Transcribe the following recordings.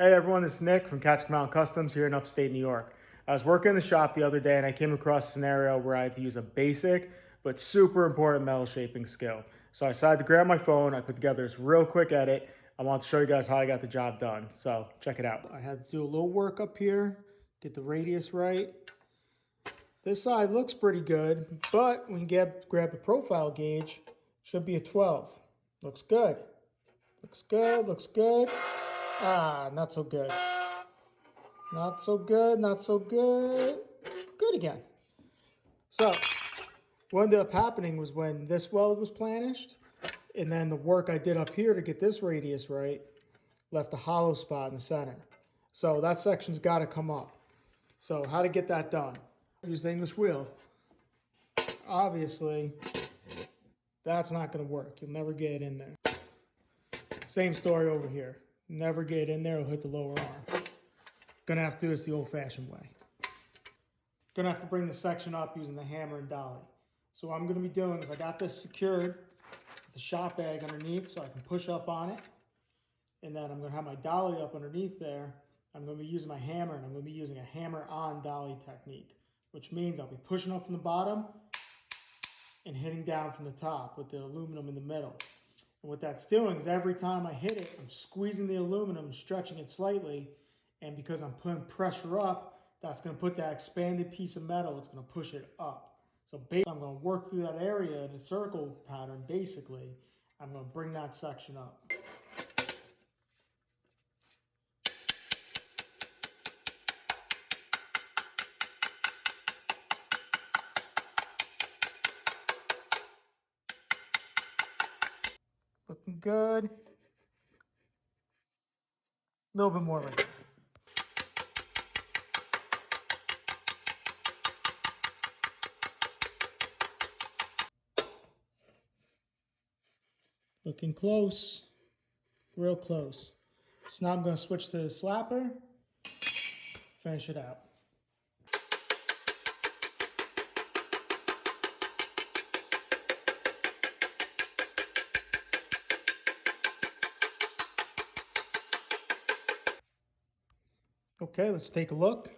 Hey everyone, this is Nick from Catskill Mountain Customs here in upstate New York. I was working in the shop the other day and I came across a scenario where I had to use a basic but super important metal shaping skill. So I decided to grab my phone, I put together this real quick edit. I want to show you guys how I got the job done. So check it out. I had to do a little work up here, get the radius right. This side looks pretty good, but when you grab the profile gauge, should be a 12. Looks good. Looks good, looks good. Ah, not so good. Not so good, not so good. Good again. So, what ended up happening was when this weld was planished, and then the work I did up here to get this radius right, left a hollow spot in the center. So that section's got to come up. So how to get that done? Use the English wheel. Obviously, that's not going to work. You'll never get it in there. Same story over here. Never get it in there, it'll hit the lower arm. Gonna have to do this the old-fashioned way. Gonna have to bring the section up using the hammer and dolly. So what I'm gonna be doing is I got this secured with the shop bag underneath so I can push up on it. And then I'm gonna have my dolly up underneath there. I'm gonna be using my hammer, and I'm gonna be using a hammer on dolly technique, which means I'll be pushing up from the bottom and hitting down from the top with the aluminum in the middle. And what that's doing is every time I hit it, I'm squeezing the aluminum, stretching it slightly, and because I'm putting pressure up, that's going to put that expanded piece of metal, it's going to push it up. So basically, I'm going to work through that area in a circle pattern, basically. I'm going to bring that section up. Looking good. A little bit more right there. Looking close, real close. So now I'm going to switch to the slapper, finish it out. Okay, let's take a look.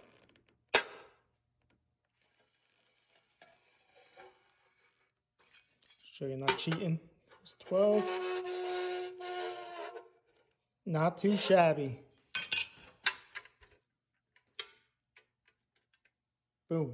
Show you not cheating. It's 12. Not too shabby. Boom.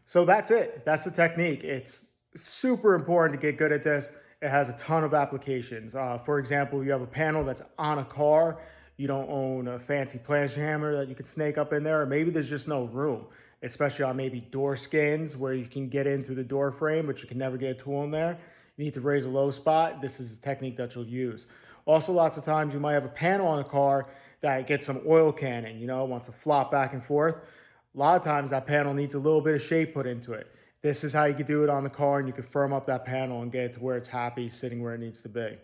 So that's it. That's the technique. It's super important to get good at this. It has a ton of applications. For example, you have a panel that's on a car. You don't own a fancy planche hammer that you could snake up in there, or maybe there's just no room, especially on maybe door skins where you can get in through the door frame, but you can never get a tool in there. You need to raise a low spot. This is the technique that you'll use. Also, lots of times you might have a panel on a car that gets some oil canning, wants to flop back and forth. A lot of times that panel needs a little bit of shape put into it. This is how you could do it on the car, and you could firm up that panel and get it to where it's happy, sitting where it needs to be.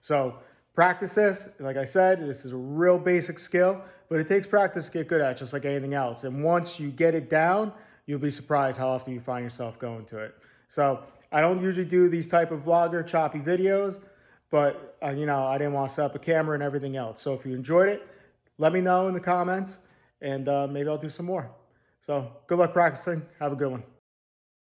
So practice this. Like I said, this is a real basic skill, but it takes practice to get good at it, just like anything else. And once you get it down, you'll be surprised how often you find yourself going to it. So I don't usually do these type of vlogger choppy videos, but I didn't want to set up a camera and everything else. So if you enjoyed it, let me know in the comments, and maybe I'll do some more. So good luck practicing. Have a good one.